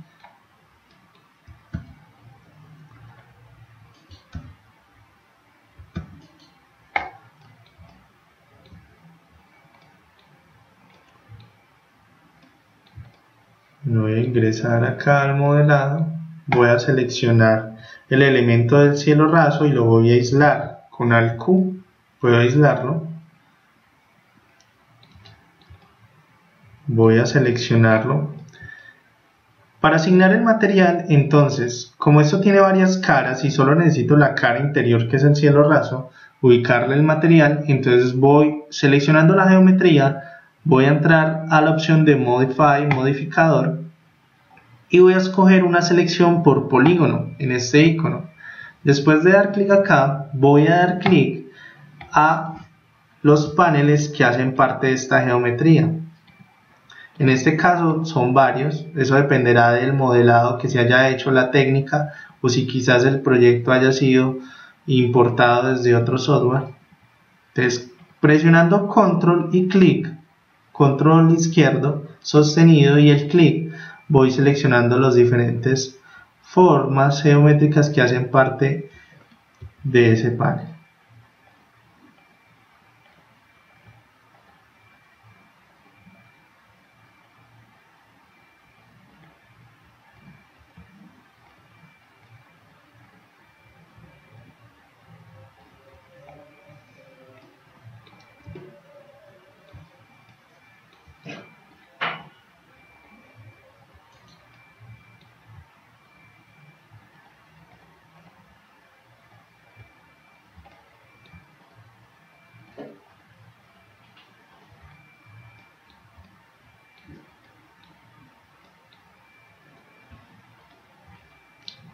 Voy a ingresar acá al modelado, voy a seleccionar el elemento del cielo raso y lo voy a aislar con Alt Q, puedo aislarlo, voy a seleccionarlo. Para asignar el material, entonces, como esto tiene varias caras y solo necesito la cara interior que es el cielo raso, ubicarle el material, entonces voy seleccionando la geometría, voy a entrar a la opción de Modify, modificador, y voy a escoger una selección por polígono en este icono. Después de dar clic acá, voy a dar clic a los paneles que hacen parte de esta geometría. En este caso son varios, eso dependerá del modelado que se haya hecho, la técnica, o si quizás el proyecto haya sido importado desde otro software. Entonces, presionando control y clic, control izquierdo, sostenido y el clic, voy seleccionando las diferentes formas geométricas que hacen parte de ese panel.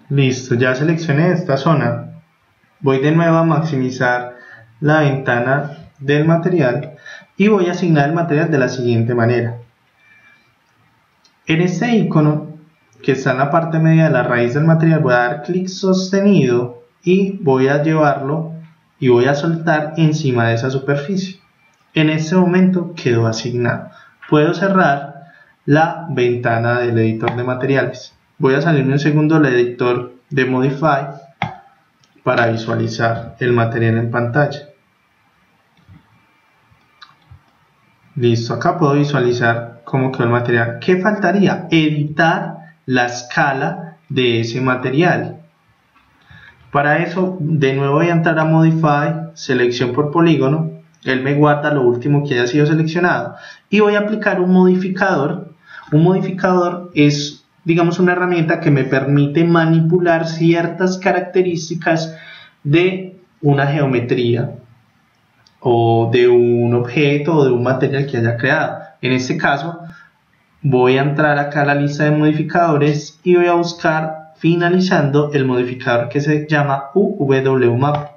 Listo, ya seleccioné esta zona. Voy de nuevo a maximizar la ventana del material y voy a asignar el material de la siguiente manera. En este icono que está en la parte media de la raíz del material voy a dar clic sostenido y voy a llevarlo y voy a soltar encima de esa superficie. En este momento quedó asignado. Puedo cerrar la ventana del editor de materiales. Voy a salirme un segundo del editor de Modify para visualizar el material en pantalla. Listo, acá puedo visualizar cómo quedó el material. ¿Qué faltaría? Editar la escala de ese material. Para eso, de nuevo voy a entrar a Modify, selección por polígono. Él me guarda lo último que haya sido seleccionado. Y voy a aplicar un modificador. Un modificador es, digamos, una herramienta que me permite manipular ciertas características de una geometría o de un objeto o de un material que haya creado. En este caso voy a entrar acá a la lista de modificadores y voy a buscar, finalizando, el modificador que se llama UWMap.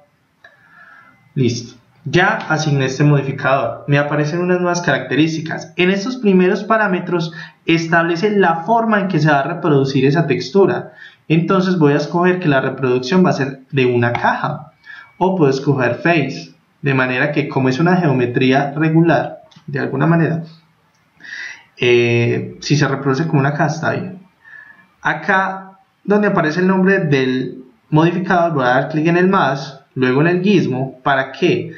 Listo, ya asigné este modificador. Me aparecen unas nuevas características. En estos primeros parámetros establece la forma en que se va a reproducir esa textura. Entonces voy a escoger que la reproducción va a ser de una caja, o puedo escoger face, de manera que, como es una geometría regular, de alguna manera, si se reproduce como una caja está bien. Acá donde aparece el nombre del modificador voy a dar clic en el más, luego en el gizmo. ¿Para qué?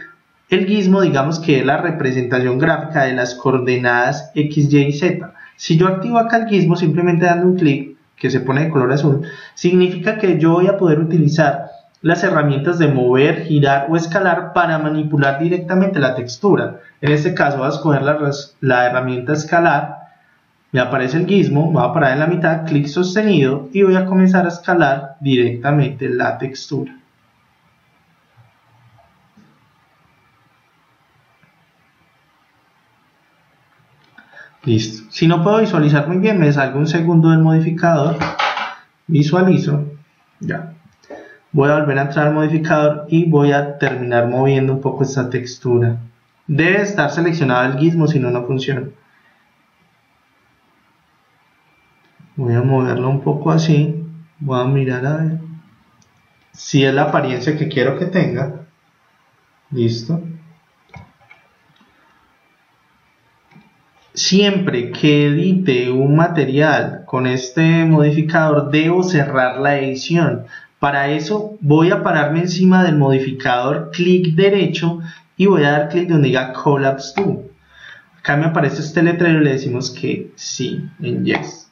El gizmo, digamos que es la representación gráfica de las coordenadas x, y y z. Si yo activo acá el gizmo simplemente dando un clic, que se pone de color azul, significa que yo voy a poder utilizar las herramientas de mover, girar o escalar para manipular directamente la textura. En este caso voy a escoger la herramienta escalar, me aparece el gizmo, va a parar en la mitad, clic sostenido y voy a comenzar a escalar directamente la textura. Listo. Si no puedo visualizar muy bien, me salgo un segundo del modificador, visualizo, ya. Voy a volver a entrar al modificador y voy a terminar moviendo un poco esta textura. Debe estar seleccionado el gizmo, si no, no funciona. Voy a moverlo un poco así. Voy a mirar a ver si es la apariencia que quiero que tenga. Listo. Siempre que edite un material con este modificador debo cerrar la edición. Para eso voy a pararme encima del modificador, clic derecho y voy a dar clic donde diga Collapse To. Acá me aparece este letrero y le decimos que sí, en Yes.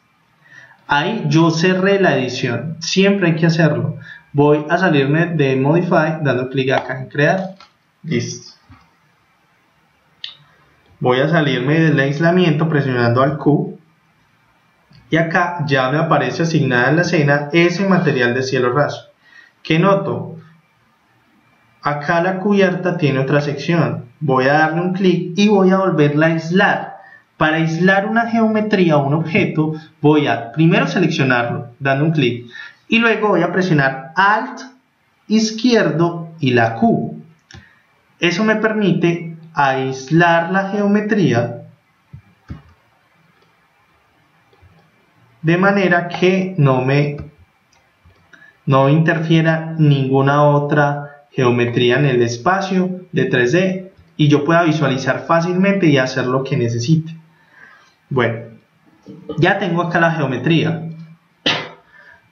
Ahí yo cerré la edición, siempre hay que hacerlo. Voy a salirme de Modify dando clic acá en Crear. Listo. Voy a salirme del aislamiento presionando al Q. Y acá ya me aparece asignada en la escena ese material de cielo raso. ¿Qué noto? Acá la cubierta tiene otra sección. Voy a darle un clic y voy a volverla a aislar. Para aislar una geometría o un objeto, voy a primero seleccionarlo, dando un clic. Y luego voy a presionar Alt, izquierdo y la Q. Eso me permite aislar la geometría de manera que no interfiera ninguna otra geometría en el espacio de 3D y yo pueda visualizar fácilmente y hacer lo que necesite. Bueno, ya tengo acá la geometría.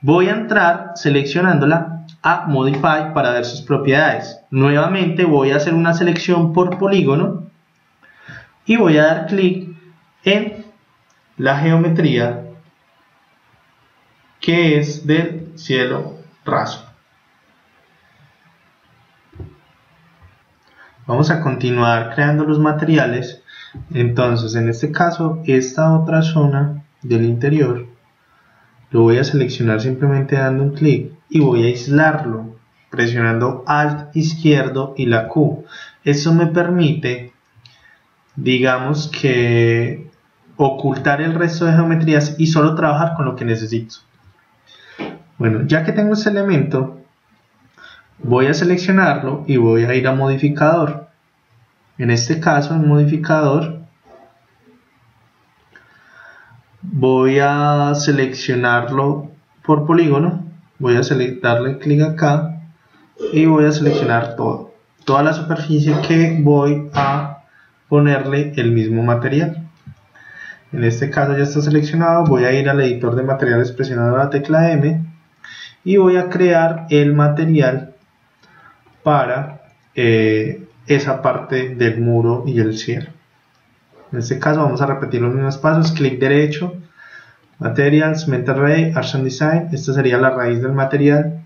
Voy a entrar seleccionándola a Modify para ver sus propiedades. Nuevamente voy a hacer una selección por polígono y voy a dar clic en la geometría que es del cielo raso. Vamos a continuar creando los materiales. Entonces, en este caso, esta otra zona del interior lo voy a seleccionar simplemente dando un clic y voy a aislarlo presionando Alt izquierdo y la Q. Eso me permite, digamos que, ocultar el resto de geometrías y solo trabajar con lo que necesito. Bueno, ya que tengo este elemento, voy a seleccionarlo y voy a ir a modificador. En este caso, en modificador, voy a seleccionarlo por polígono. Voy a darle clic acá y voy a seleccionar toda la superficie que voy a ponerle el mismo material. En este caso ya está seleccionado. Voy a ir al editor de materiales presionando la tecla M y voy a crear el material para esa parte del muro y el cielo. En este caso vamos a repetir los mismos pasos: clic derecho, Materials, Cement Array, Arts and Design. Esta sería la raíz del material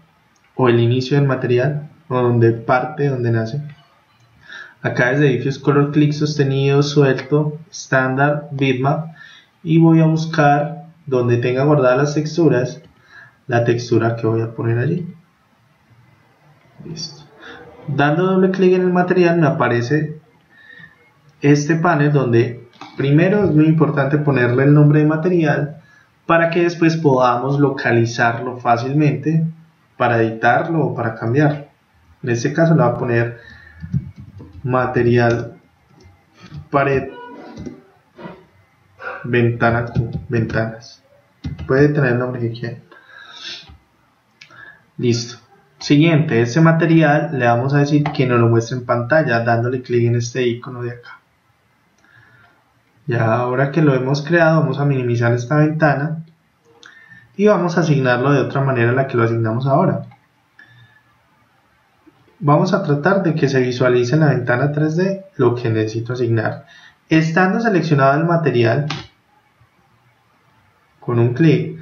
o el inicio del material, o donde parte, donde nace. Acá desde Diffuse Color, clic sostenido, suelto, estándar, bitmap, y voy a buscar donde tenga guardadas las texturas, la textura que voy a poner allí. Listo. Dando doble clic en el material me aparece este panel donde primero es muy importante ponerle el nombre de material para que después podamos localizarlo fácilmente para editarlo o para cambiarlo. En este caso le voy a poner material pared ventana Q, ventanas. Puede tener el nombre que quiera. Listo. Siguiente, este material le vamos a decir que nos lo muestre en pantalla dándole clic en este icono de acá. Ya ahora que lo hemos creado, vamos a minimizar esta ventana y vamos a asignarlo de otra manera a la que lo asignamos ahora. Vamos a tratar de que se visualice en la ventana 3D lo que necesito asignar. Estando seleccionado el material con un clic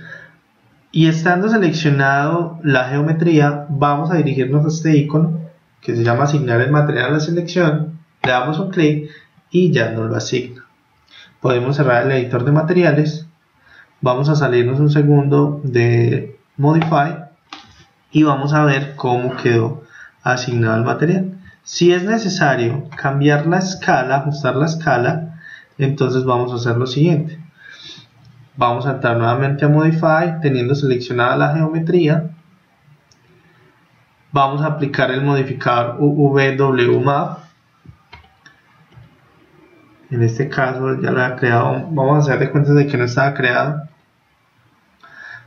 y estando seleccionado la geometría, vamos a dirigirnos a este icono que se llama asignar el material a la selección. Le damos un clic y ya nos lo asigna. Podemos cerrar el editor de materiales. Vamos a salirnos un segundo de Modify y vamos a ver cómo quedó asignado el material. Si es necesario cambiar la escala, ajustar la escala, entonces vamos a hacer lo siguiente. Vamos a entrar nuevamente a Modify, teniendo seleccionada la geometría. Vamos a aplicar el modificador UVWMap. En este caso ya lo he creado. Vamos a hacer de cuenta de que no estaba creado.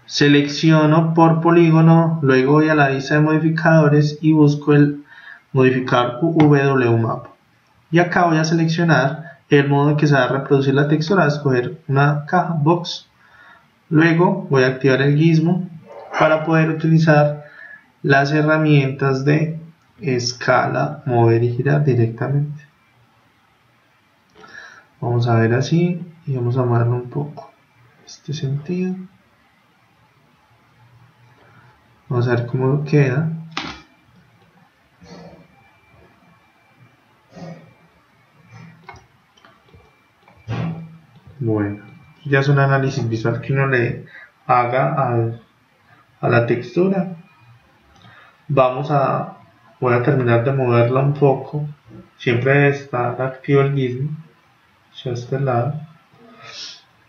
Selecciono por polígono, luego voy a la lista de modificadores y busco el modificador UVWMap. Y acá voy a seleccionar el modo en que se va a reproducir la textura, escoger una caja, box. Luego voy a activar el gizmo para poder utilizar las herramientas de escala, mover y girar directamente. Vamos a ver así y vamos a moverlo un poco en este sentido. Vamos a ver cómo queda. Bueno, ya es un análisis visual que uno le haga a la textura. Voy a terminar de moverla un poco. Siempre está activo el gizmo hacia este lado.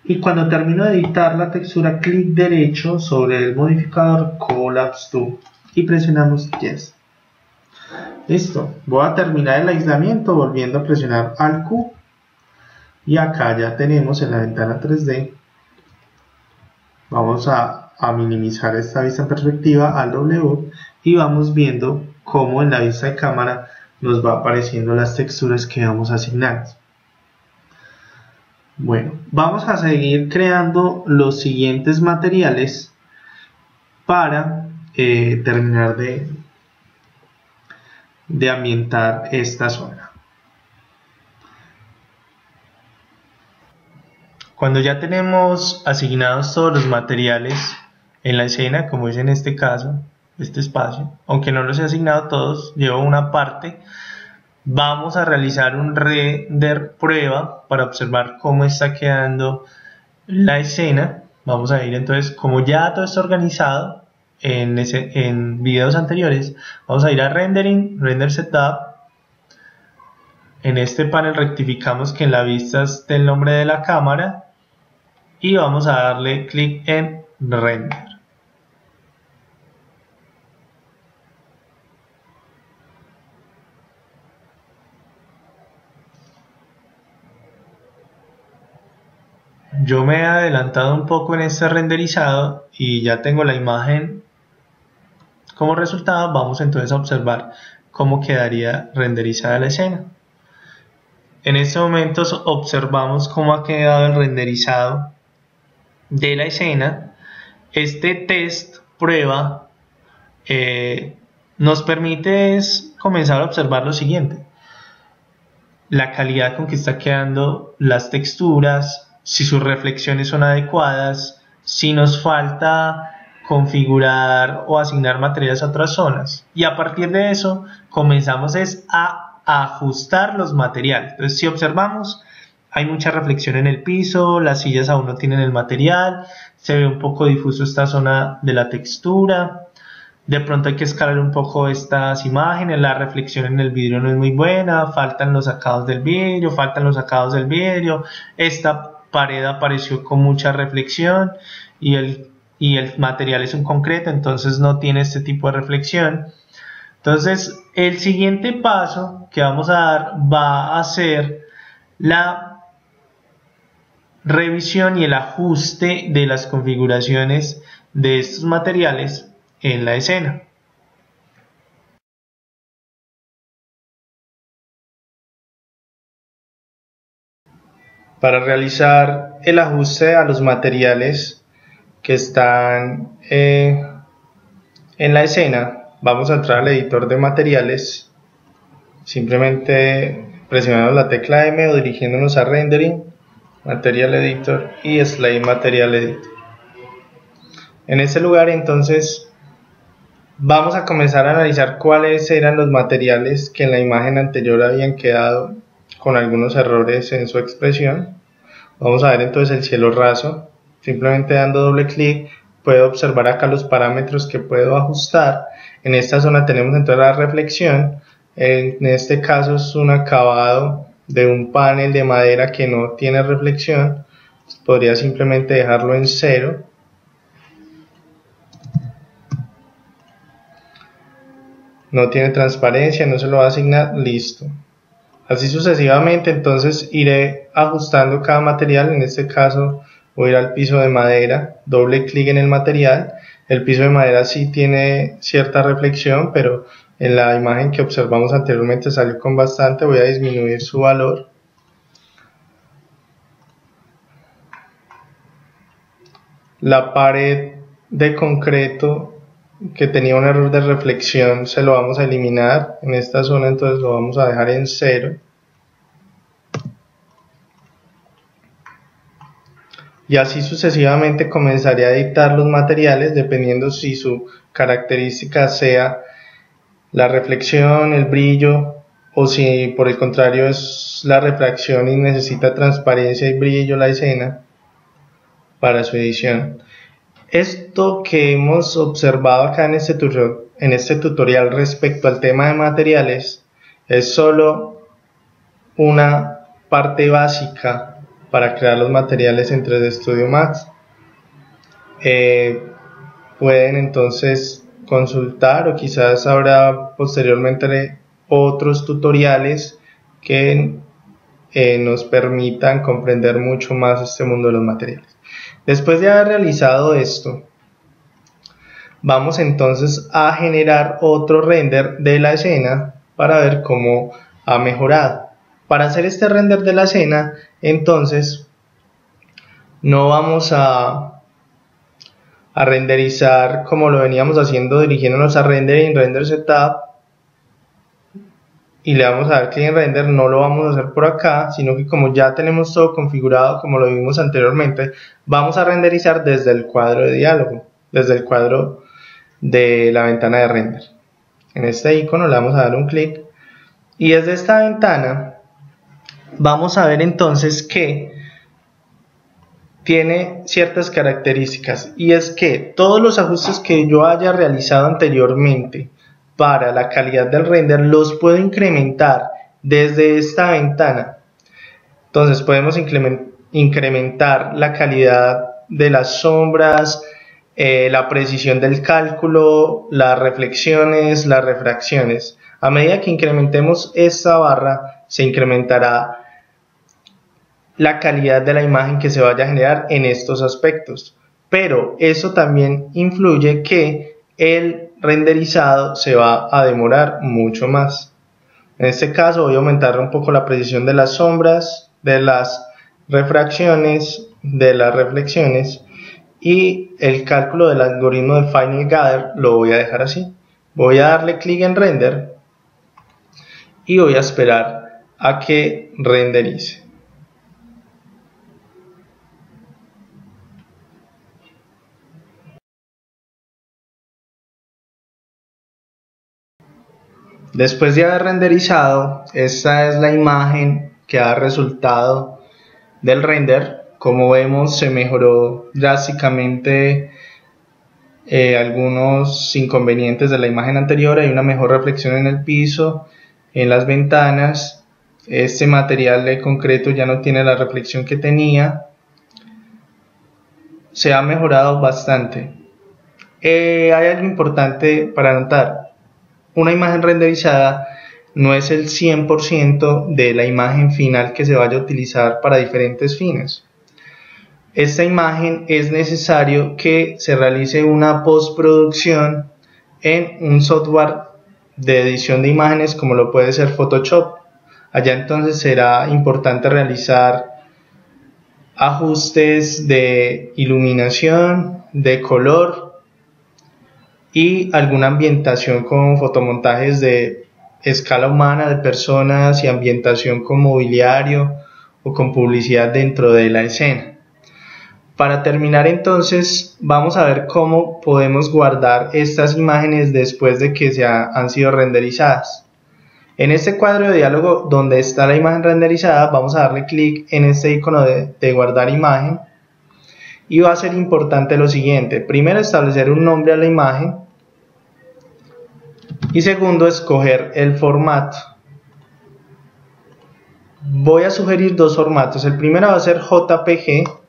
Y cuando termino de editar la textura, clic derecho sobre el modificador Collapse To y presionamos Yes. Listo. Voy a terminar el aislamiento volviendo a presionar Alt Q. Y acá ya tenemos en la ventana 3D, Vamos a minimizar esta vista en perspectiva al W y vamos viendo cómo en la vista de cámara nos va apareciendo las texturas que vamos a asignar. Bueno, vamos a seguir creando los siguientes materiales para terminar de ambientar esta zona. Cuando ya tenemos asignados todos los materiales en la escena, como es en este caso, este espacio, aunque no los he asignado todos, llevo una parte, vamos a realizar un render prueba para observar cómo está quedando la escena. Vamos a ir entonces, como ya todo está organizado en videos anteriores, vamos a ir a rendering, render setup. En este panel rectificamos que en la vista esté el nombre de la cámara y vamos a darle clic en render. Yo me he adelantado un poco en este renderizado y ya tengo la imagen como resultado. Vamos entonces a observar cómo quedaría renderizada la escena. En este momento observamos cómo ha quedado el renderizado de la escena. Este test prueba nos permite comenzar a observar lo siguiente: la calidad con que está quedando las texturas, si sus reflexiones son adecuadas, si nos falta configurar o asignar materiales a otras zonas, y a partir de eso comenzamos a ajustar los materiales. Entonces, si observamos, hay mucha reflexión en el piso, las sillas aún no tienen el material, se ve un poco difuso esta zona de la textura, de pronto hay que escalar un poco estas imágenes, la reflexión en el vidrio no es muy buena, faltan los acabados del vidrio, esta pared apareció con mucha reflexión y el material es un concreto, entonces no tiene este tipo de reflexión. Entonces, el siguiente paso que vamos a dar va a ser la revisión y el ajuste de las configuraciones de estos materiales en la escena. Para realizar el ajuste a los materiales que están en la escena, vamos a entrar al editor de materiales, simplemente presionando la tecla M o dirigiéndonos a Rendering, Material Editor y Slide Material Editor. En este lugar entonces vamos a comenzar a analizar cuáles eran los materiales que en la imagen anterior habían quedado con algunos errores en su expresión. Vamos a ver entonces el cielo raso. Simplemente dando doble clic puedo observar acá los parámetros que puedo ajustar. En esta zona tenemos entonces la reflexión. En este caso es un acabado de un panel de madera que no tiene reflexión. Podría simplemente dejarlo en 0. No tiene transparencia, no se lo va a asignar, listo. Así sucesivamente, entonces iré ajustando cada material. En este caso voy a ir al piso de madera, doble clic en el material. El piso de madera sí tiene cierta reflexión, pero en la imagen que observamos anteriormente salió con bastante. Voy a disminuir su valor. La pared de concreto que tenía un error de reflexión se lo vamos a eliminar. En esta zona entonces lo vamos a dejar en 0. Y así sucesivamente comenzaré a editar los materiales dependiendo si su característica sea la reflexión, el brillo, o si por el contrario es la refracción y necesita transparencia y brillo la escena para su edición. Esto que hemos observado acá en este tutorial respecto al tema de materiales es solo una parte básica para crear los materiales en 3D Studio Max. Pueden entonces consultar, o quizás habrá posteriormente otros tutoriales que nos permitan comprender mucho más este mundo de los materiales. Después de haber realizado esto, vamos entonces a generar otro render de la escena para ver cómo ha mejorado. Para hacer este render de la escena, entonces no vamos a renderizar como lo veníamos haciendo, dirigiéndonos a Rendering, Render Setup, y le vamos a dar clic en Render. No lo vamos a hacer por acá, sino que como ya tenemos todo configurado como lo vimos anteriormente, vamos a renderizar desde el cuadro de diálogo, desde el cuadro de la ventana de render. En este icono le vamos a dar un clic, y desde esta ventana vamos a ver entonces que tiene ciertas características, y es que todos los ajustes que yo haya realizado anteriormente para la calidad del render los puedo incrementar desde esta ventana. Entonces podemos incrementar la calidad de las sombras, la precisión del cálculo, las reflexiones, las refracciones. A medida que incrementemos esta barra, se incrementará la calidad de la imagen que se vaya a generar en estos aspectos, pero eso también influye que el renderizado se va a demorar mucho más. En este caso voy a aumentar un poco la precisión de las sombras, de las refracciones, de las reflexiones, y el cálculo del algoritmo de Final Gather lo voy a dejar así. Voy a darle clic en Render y voy a esperar a que renderice. Después de haber renderizado, esta es la imagen que ha resultado del render. Como vemos, se mejoró drásticamente algunos inconvenientes de la imagen anterior. Hay una mejor reflexión en el piso, en las ventanas. Este material de concreto ya no tiene la reflexión que tenía. Se ha mejorado bastante. Hay algo importante para notar. Una imagen renderizada no es el 100% de la imagen final que se vaya a utilizar para diferentes fines. Esta imagen es necesario que se realice una postproducción en un software de edición de imágenes como lo puede ser Photoshop. Allá entonces será importante realizar ajustes de iluminación, de color y alguna ambientación con fotomontajes de escala humana de personas y ambientación con mobiliario o con publicidad dentro de la escena. Para terminar entonces vamos a ver cómo podemos guardar estas imágenes después de que han sido renderizadas. En este cuadro de diálogo donde está la imagen renderizada vamos a darle clic en este icono de guardar imagen, y va a ser importante lo siguiente: primero, establecer un nombre a la imagen, y segundo, escoger el formato. Voy a sugerir dos formatos. El primero va a ser JPG.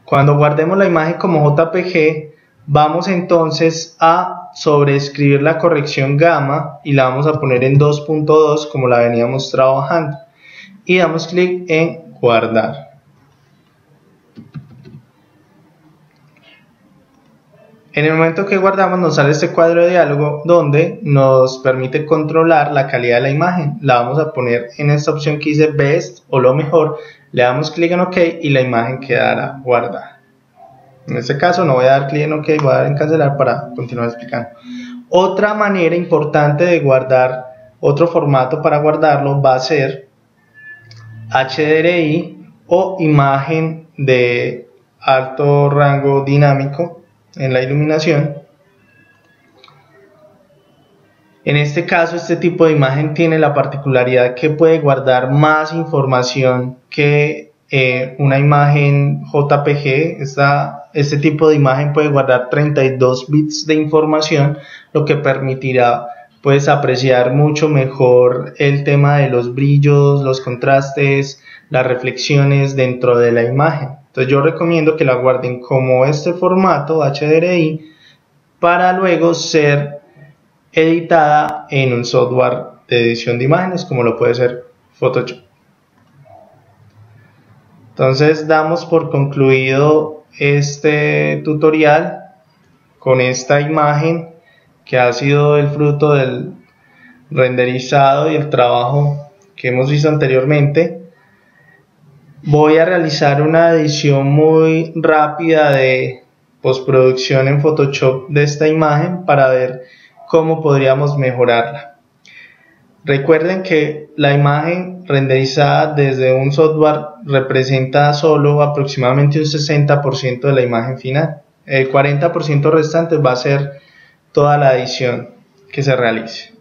Cuando guardemos la imagen como JPG, vamos entonces a sobreescribir la corrección gamma y la vamos a poner en 2.2 como la veníamos trabajando, y damos clic en guardar. En el momento que guardamos nos sale este cuadro de diálogo donde nos permite controlar la calidad de la imagen. La vamos a poner en esta opción que dice Best o lo mejor, le damos clic en OK y la imagen quedará guardada. En este caso no voy a dar clic en OK, voy a dar en cancelar para continuar explicando. Otra manera importante de guardar, otro formato para guardarlo va a ser HDRI o imagen de alto rango dinámico en la iluminación. En este caso, este tipo de imagen tiene la particularidad que puede guardar más información que una imagen JPG. Este tipo de imagen puede guardar 32 bits de información, lo que permitirá pues apreciar mucho mejor el tema de los brillos, los contrastes, las reflexiones dentro de la imagen. Entonces yo recomiendo que la guarden como este formato HDRI para luego ser editada en un software de edición de imágenes como lo puede ser Photoshop. Entonces damos por concluido este tutorial con esta imagen que ha sido el fruto del renderizado y el trabajo que hemos visto anteriormente. Voy a realizar una edición muy rápida de postproducción en Photoshop de esta imagen para ver cómo podríamos mejorarla. Recuerden que la imagen renderizada desde un software representa solo aproximadamente un 60% de la imagen final. El 40% restante va a ser toda la edición que se realice.